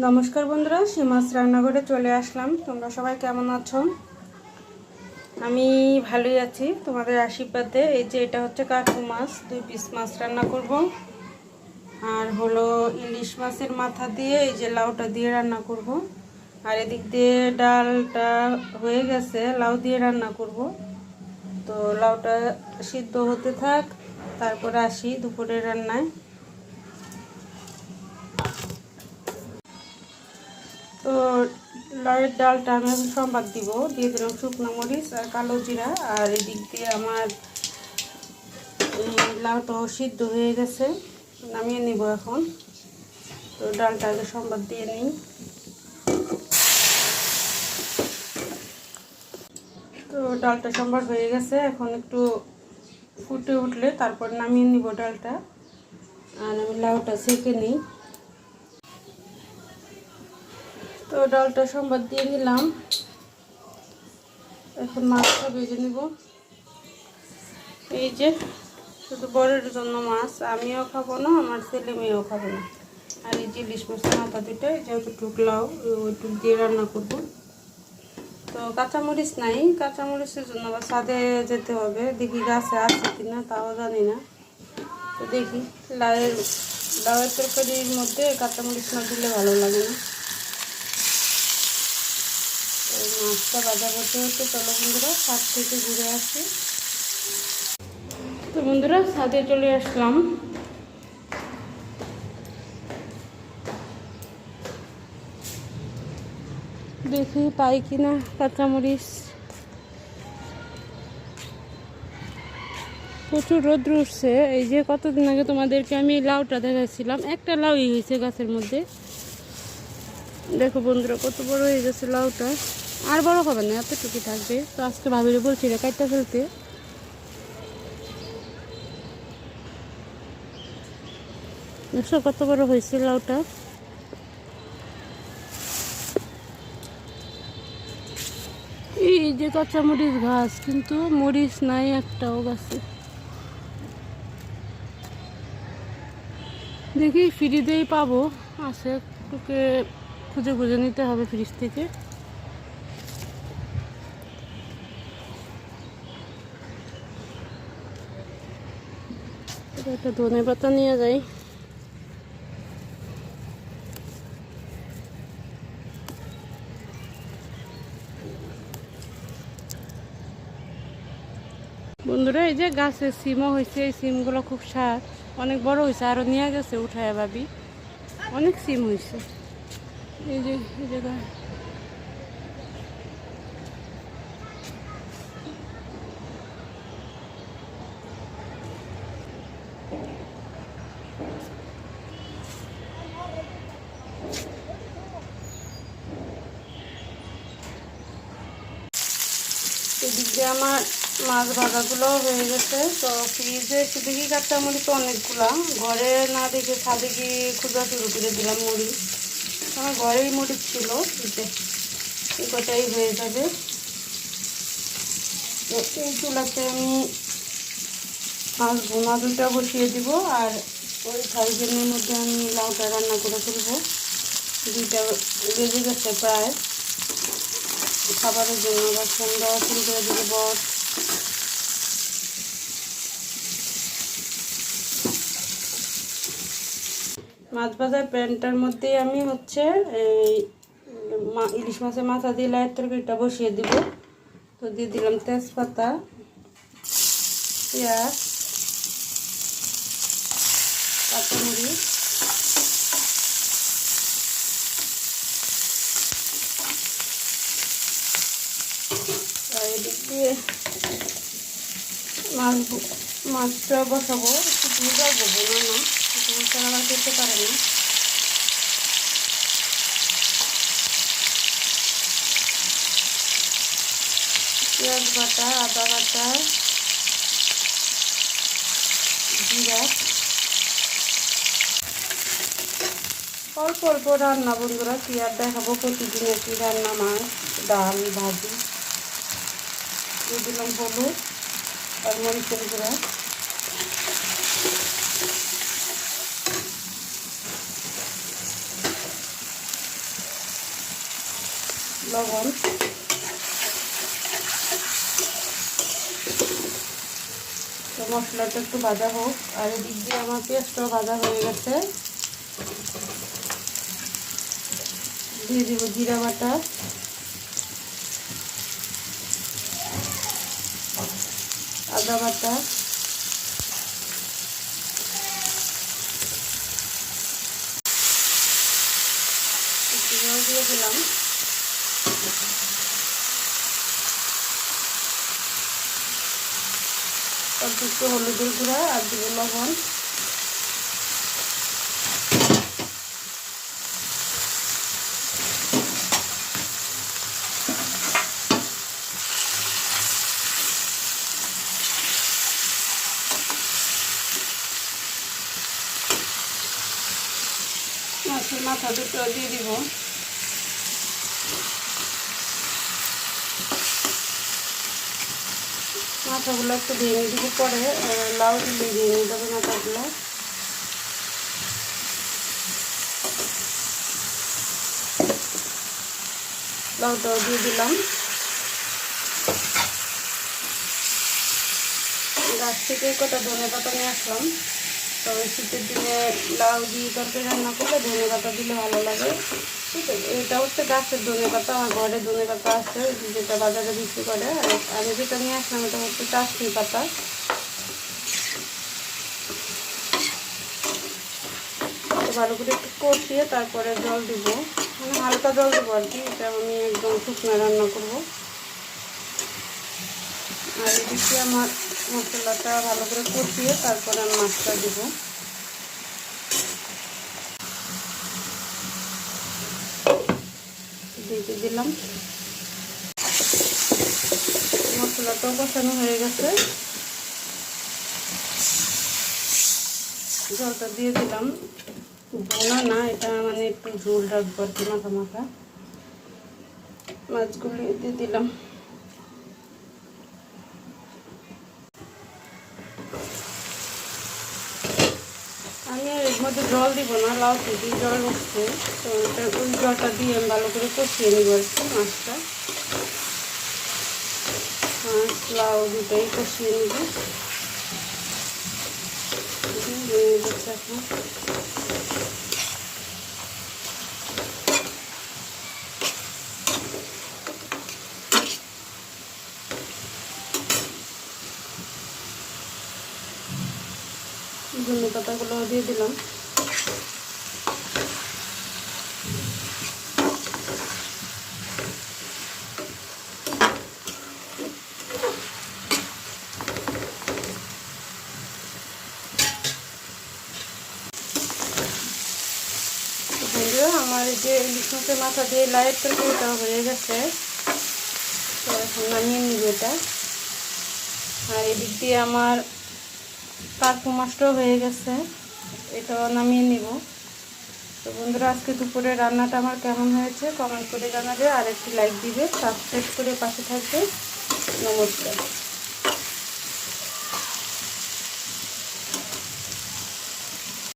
নমস্কার বন্ধুরা, সীমাস রান্নাঘরে চলে আসলাম। তোমরা সবাই কেমন আছো? আমি ভালোই আছি তোমাদের আশীর্বাদে। এই যে এটা হচ্ছে কাকু মাছ, 2 পিস মাছ রান্না করব। আর হলো ইলিশ মাছের মাথা দিয়ে এই যে লাউটা দিয়ে রান্না করব। আর এদিক দিয়ে ডালটা হয়ে গেছে, লাউ দিয়ে রান্না করব। তো লাউটা সিদ্ধ হতে থাক, তারপরে আসি দুপুরের রান্নায়। তো লাউয়ের ডালটা আমি এখন সম্বাদ দিয়ে দিলাম শুকনো মরিচ আর কালো জিরা। আর এদিক দিয়ে আমার লাউটাও সিদ্ধ হয়ে গেছে, নামিয়ে নিব এখন। তো ডালটা আগে সম্বাদ দিয়ে নিই। তো ডালটা সম্বাদ হয়ে গেছে, এখন একটু ফুটে উঠলে তারপর নামিয়ে নিব ডালটা। আর আমি লাউটা ছেঁকে নিই। তো ডালটা সম্বাদ দিয়ে নিলাম, এখন মাছটা ভেজে নিব। এই যে শুধু বড়ের জন্য মাছ, আমিও খাবো না, আমার ছেলে মেয়েও খাবো না। আর এই যে ইলিশ মাছের মাথা দুটো যেহেতু টুকলাও ওইটুক দিয়ে রান্না করব। তো কাঁচামরিচ নাই, কাঁচামরিচের জন্য আবার ছাদে যেতে হবে, দেখি গাছে আছে কিনা তাও জানি না। তো দেখি লাউয়ের তরকারির মধ্যে কাঁচামরিচ না দিলে ভালো লাগে না। ওই মাছটা ভাজা করতে হতে চলো বন্ধুরা ছাদ থেকে ঘুরে আসি। তো বন্ধুরা ছাদে চলে আসলাম। দেখি পাই কিনা কাঁচামরিচ। প্রচুর রোদ্র উঠছে। এই যে কতদিন আগে তোমাদেরকে আমি লাউটা দেখাচ্ছিলাম, একটা লাউই হয়েছে গাছের মধ্যে। দেখো বন্ধুরা কত বড় হয়ে গেছে লাউটা। আর বড় হবে না, এতটুকু থাকবে। তো আজকে ভাবিরে বলছি রে কাটটা ফেলতে। দেখছো কত বড় হয়েছে লাউটা। এই যে কাঁচা মরিচ গাছ, কিন্তু মরিচ নাই একটাও গাছে। দেখি ফ্রিজেই পাবো, আছে তোকে খুঁজে খুঁজে নিতে হবে ফ্রিজ থেকে। একটা ধনে পাতা নিয়ে যাই। বন্ধুরা এই যে গাছের সিমও হয়েছে, এই সিমগুলো খুব স্বাদ, অনেক বড় হয়েছে। আরও নিয়ে গেছে উঠায় ভাবি, অনেক সিম হয়েছে। এই যে এই জায়গায় এদিক দিয়ে আমার মাছ ভাজাগুলো হয়ে গেছে। তো ফ্রিজে এসে দেখি কাঁচামরিচ অনেকগুলা, ঘরে না দেখে ছাদে গিয়ে খোঁজা শুরু করে দিলাম মরিচ। আমার ঘরেই মরিচ ছিল, এই কটাই হয়ে যাবে। তো এই চুলাতে আমি মাছ ভুনা দুটা বসিয়ে দিব, আর ওই ফ্রাইপ্যানের মধ্যে আমি লাউটা রান্না করে ফেলবো। দুইটা বেজে গেছে প্রায়, খাবারের জন্য বাসন দেওয়া শুরু করে দিব। বট মাছ ভাজার প্যানটার মধ্যে আমি হচ্ছে এই ইলিশ মাছের মাথা দিয়ে লাউয়ের তরকারিটা বসিয়ে দিব। তো দিয়ে দিলাম তেজপাতা, পেঁয়াজ, কাঁচামরিচ, আর এদিক দিয়ে মাছটা বসাবো। একটু ভেজা দেবো না, একটু মশলা করতে পারে না। পেঁয়াজ বাটা, আদা বাটা, জিরা, অল্প অল্প রান্না বন্ধুরা, কি আর দেখাবো প্রতিদিনের কি রান্না, মাছ ডাল ভাজি। দিয়ে দিলাম হলুদ আর মরিচের গুঁড়া। লবণ, তো মশলাটা একটু ভাজা হোক। আর এদিক দিয়ে আমার পেঁয়াজটাও ভাজা হয়ে গেছে। দিয়ে দিব জিরা বাটা, আদা বাটা, একটু জল দিয়ে দিলাম। অল্প একটু হলুদের গুঁড়া আর দিব লবণ। মাছের মাথা দুটো দিয়ে দিব। মাথাগুলো একটু ভেঙে দিব, পরে লাউ দিলে ভেঙে যাবে মাথাগুলো। লাউটাও দিয়ে দিলাম। গাছ থেকে কটা ধনে পাতা নিয়ে আসলাম। তবে শীতের দিনে লাউ দিয়ে তরকারি রান্না করলে ধনে পাতা দিলে ভালো লাগে। ঠিক আছে, এটা হচ্ছে গাছের ধনে পাতা, আমার ঘরে ধনে পাতা আছে যেটা বাজারে বিক্রি করে। আর আমি যেটা নিয়ে আসলাম এটা হচ্ছে চাষনি পাতা। ভালো করে একটু কষিয়ে তারপরে জল দিব, মানে হালকা জল দেবো আর কি। এটা আমি একদম শুকনো রান্না করব। আর এদিকে আমার মশলাটা ভালো করে কষিয়ে তারপরে আমি মাছটা দিব। দিয়ে দিলাম। মশলাটাও কষানো হয়ে গেছে, জলটা দিয়ে দিলাম। ভোনা না, এটা মানে একটু ঝোল রাখবো আর কি, মাখা মাখা। মাছগুলো দিয়ে দিলাম। আমি আর এর মধ্যে জল দিব না, লাউ থেকে জল উঠছে। তো ওই জলটা দিয়ে আমি ভালো করে কষিয়ে নিব আর কি মাছটা। মাছ লাউ দুটাই কষিয়ে নিব। এখন ধনে পাতাগুলো দিয়ে দিলাম। বন্ধুরা, আমার এই যে ইলিশ মাছের মাথা দিয়ে লাইয়ের তরকারিটা হয়ে গেছে। তো এখন নামিয়ে নিব এটা। আর এদিক দিয়ে আমার কার্পু মাছটাও হয়ে গেছে, এটাও নামিয়ে নিব। তো বন্ধুরা, আজকে দুপুরে রান্নাটা আমার কেমন হয়েছে কমেন্ট করে জানাবে। আর একটি লাইক দিবে, সাবস্ক্রাইব করে পাশে থাকবে। নমস্কার।